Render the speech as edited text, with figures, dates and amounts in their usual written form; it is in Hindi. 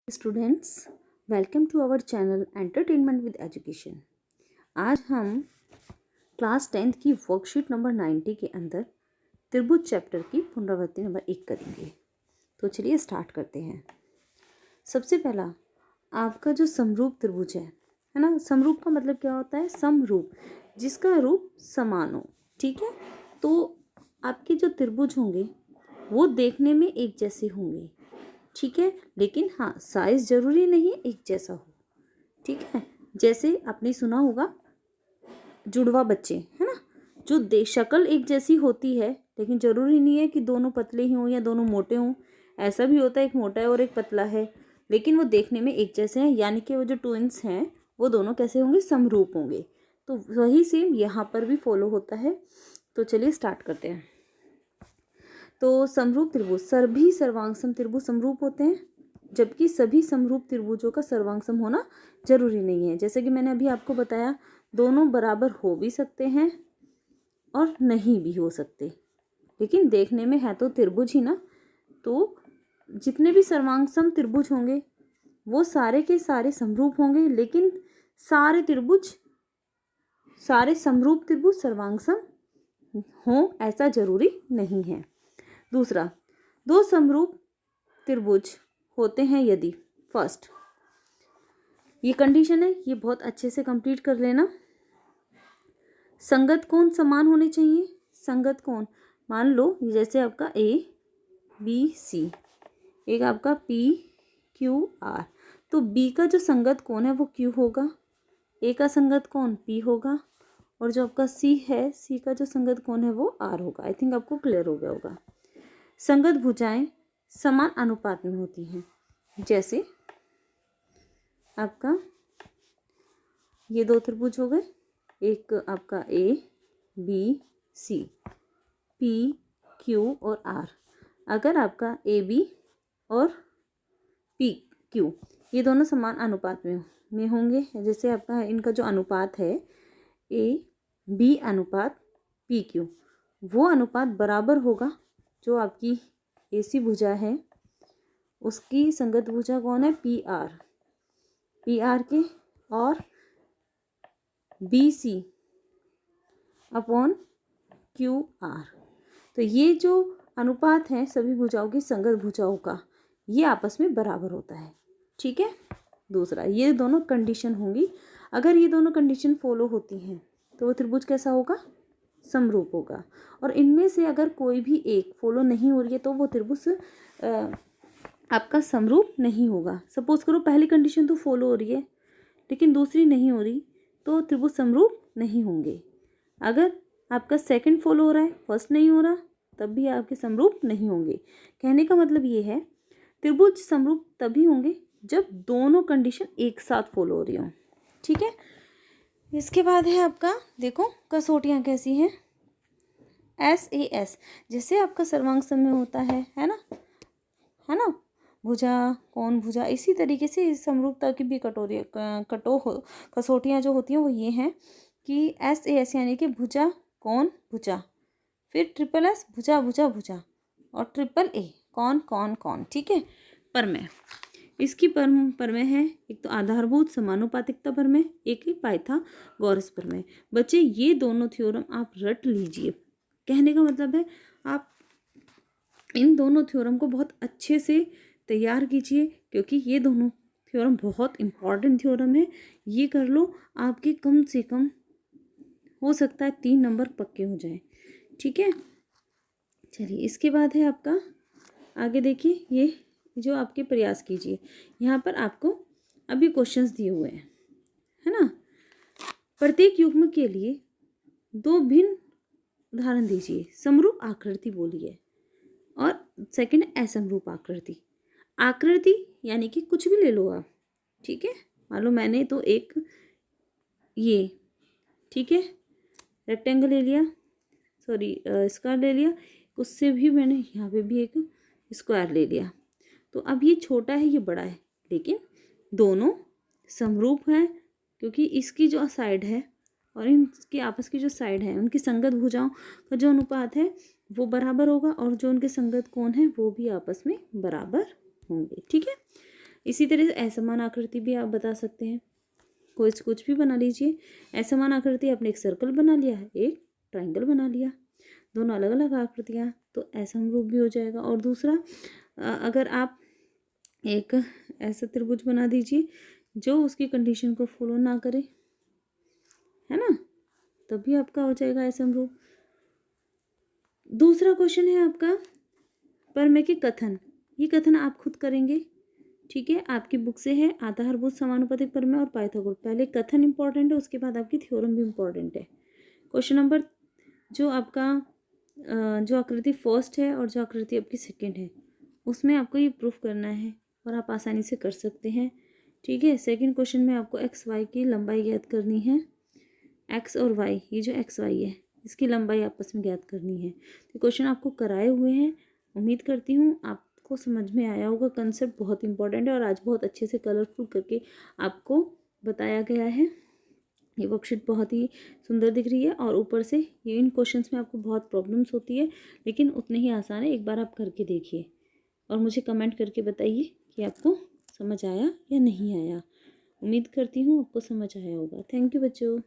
Students, welcome to our channel entertainment with education. आज हम क्लास 10th की वर्कशीट नंबर 90 के अंदर त्रिभुज चैप्टर की पुनरावृत्ति नंबर 1 करेंगे। तो चलिए स्टार्ट करते हैं। सबसे पहला आपका जो समरूप त्रिभुज है ना। समरूप का मतलब क्या होता है? समरूप, जिसका रूप समान हो। ठीक है, तो आपके जो त्रिभुज होंगे वो देखने में एक जैसे होंगे। ठीक है, लेकिन हाँ, साइज जरूरी नहीं एक जैसा हो। ठीक है, जैसे आपने सुना होगा जुड़वा बच्चे, है ना, जो शक्ल एक जैसी होती है, लेकिन जरूरी नहीं है कि दोनों पतले ही हों या दोनों मोटे हों। ऐसा भी होता है एक मोटा है और एक पतला है, लेकिन वो देखने में एक जैसे हैं, यानी कि वो जो ट्विंस हैं वो दोनों कैसे होंगे? समरूप होंगे। तो वही सेम यहाँ पर भी फॉलो होता है। तो चलिए स्टार्ट करते हैं। तो समरूप त्रिभुज, सभी सर्वांगसम त्रिभुज समरूप होते हैं, जबकि सभी समरूप त्रिभुजों का सर्वांगसम होना जरूरी नहीं है। जैसे कि मैंने अभी आपको बताया, दोनों बराबर हो भी सकते हैं और नहीं भी हो सकते, लेकिन देखने में है तो त्रिभुज ही ना। तो जितने भी सर्वांगसम त्रिभुज होंगे वो सारे के सारे समरूप होंगे, लेकिन सारे समरूप त्रिभुज सर्वांगसम हों ऐसा जरूरी नहीं है। दूसरा, दो समरूप त्रिभुज होते हैं यदि, फर्स्ट ये कंडीशन है, ये बहुत अच्छे से कंप्लीट कर लेना। संगत कोण समान होने चाहिए। संगत कोण, मान लो जैसे आपका ए बी सी, एक आपका पी क्यू आर, तो बी का जो संगत कोण है वो क्यू होगा, ए का संगत कोण पी होगा, और जो आपका सी है, सी का जो संगत कोण है वो आर होगा। आई थिंक आपको क्लियर हो गया होगा। संगत भुजाएं समान अनुपात में होती हैं। जैसे आपका ये दो त्रिभुज हो गए, एक आपका A B C, P Q और आर। अगर आपका ए बी और पी क्यू ये दोनों समान अनुपात में होंगे, जैसे आपका इनका जो अनुपात है ए बी अनुपात पी क्यू, वो अनुपात बराबर होगा जो आपकी ए सी भुजा है उसकी संगत भुजा कौन है? पी आर के, और B C upon Q R. तो ये जो अनुपात है सभी भुजाओं की संगत भुजाओं का, ये आपस में बराबर होता है। ठीक है। दूसरा, ये दोनों कंडीशन होंगी। अगर ये दोनों कंडीशन फॉलो होती हैं तो वो त्रिभुज कैसा होगा? समरूप होगा। और इनमें से अगर कोई भी एक फॉलो नहीं हो रही है तो वो त्रिभुज आपका समरूप नहीं होगा। सपोज करो पहली कंडीशन तो फॉलो हो रही है लेकिन दूसरी नहीं हो रही, तो त्रिभुज समरूप नहीं होंगे। अगर आपका सेकंड फॉलो हो रहा है, फर्स्ट नहीं हो रहा, तब भी आपके समरूप नहीं होंगे। कहने का मतलब ये है, त्रिभुज समरूप तभी होंगे जब दोनों कंडीशन एक साथ फॉलो हो रही हो। ठीक है। इसके बाद है आपका, देखो कसौटियाँ कैसी हैं। SAS, जैसे आपका सर्वांग में होता है ना, भुजा कौन भुजा, इसी तरीके से इस समरूपता की भी कसौटियाँ जो होती हैं वो ये हैं कि SAS यानी कि भुजा कौन भुजा, फिर S भुजा भुजा भुजा, और A कौन कौन कौन। ठीक है। परमेय, इसकी परमेय है एक तो आधारभूत समानुपातिकता परमेय, एक ही पाइथागोरस परमेय। बच्चे ये दोनों थ्योरम आप रट लीजिए। कहने का मतलब है आप इन दोनों थ्योरम को बहुत अच्छे से तैयार कीजिए, क्योंकि ये दोनों थ्योरम बहुत इंपॉर्टेंट थ्योरम है। ये कर लो, आपके कम से कम हो सकता है 3 नंबर पक्के हो जाए। ठीक है। चलिए, इसके बाद है आपका, आगे देखिए, ये जो आपके प्रयास कीजिए। यहाँ पर आपको अभी क्वेश्चंस दिए हुए हैं, है ना। प्रत्येक युग्म के लिए 2 भिन्न उदाहरण दीजिए। समरूप आकृति बोलिए, और सेकंड असमरूप आकृति। आकृति यानी कि कुछ भी ले लो आप। ठीक है। मान लो मैंने तो एक ये, ठीक है, रेक्टेंगल ले लिया, सॉरी स्क्वायर ले लिया, उससे भी मैंने यहाँ पे भी एक स्क्वायर ले लिया। तो अब ये छोटा है ये बड़ा है, लेकिन दोनों समरूप हैं, क्योंकि इसकी जो साइड है और इनके आपस की जो साइड है उनकी संगत भुजाओं का जो अनुपात है वो बराबर होगा, और जो उनके संगत कोण है वो भी आपस में बराबर होंगे। ठीक है। इसी तरह से असमान आकृति भी आप बता सकते हैं, कुछ भी बना लीजिए। असमान आकृति आपने एक सर्कल बना लिया है, एक ट्राइंगल बना लिया, दोनों अलग अलग आकृतियाँ, तो असमरूप भी हो जाएगा। और दूसरा अगर आप एक ऐसा त्रिभुज बना दीजिए जो उसकी कंडीशन को फॉलो ना करे, है ना, तभी आपका हो जाएगा असमरूप। दूसरा क्वेश्चन है आपका प्रमेय के कथन। ये कथन आप खुद करेंगे, ठीक है, आपकी बुक से है आधारभूत समानुपातिक प्रमेय और पाइथागोरस। पहले कथन इंपॉर्टेंट है, उसके बाद आपकी थ्योरम भी इंपॉर्टेंट है। क्वेश्चन नंबर जो आपका जो आकृति फर्स्ट है और जो आकृति आपकी सेकंड है, उसमें आपको ये प्रूफ करना है और आप आसानी से कर सकते हैं, ठीक है। सेकंड क्वेश्चन में आपको एक्स वाई की लंबाई ज्ञात करनी है। एक्स और वाई, ये जो एक्स वाई है इसकी लंबाई आपस में ज्ञात करनी है। तो क्वेश्चन आपको कराए हुए हैं, उम्मीद करती हूँ आपको समझ में आया होगा। कंसेप्ट बहुत इंपॉर्टेंट है और आज बहुत अच्छे से कलरफुल करके आपको बताया गया है। ये वर्कशीट बहुत ही सुंदर दिख रही है और ऊपर से ये इन क्वेश्चंस में आपको बहुत प्रॉब्लम्स होती है, लेकिन उतने ही आसान है। एक बार आप करके देखिए और मुझे कमेंट करके बताइए कि आपको समझ आया या नहीं आया। उम्मीद करती हूँ आपको समझ आया होगा। थैंक यू बच्चों।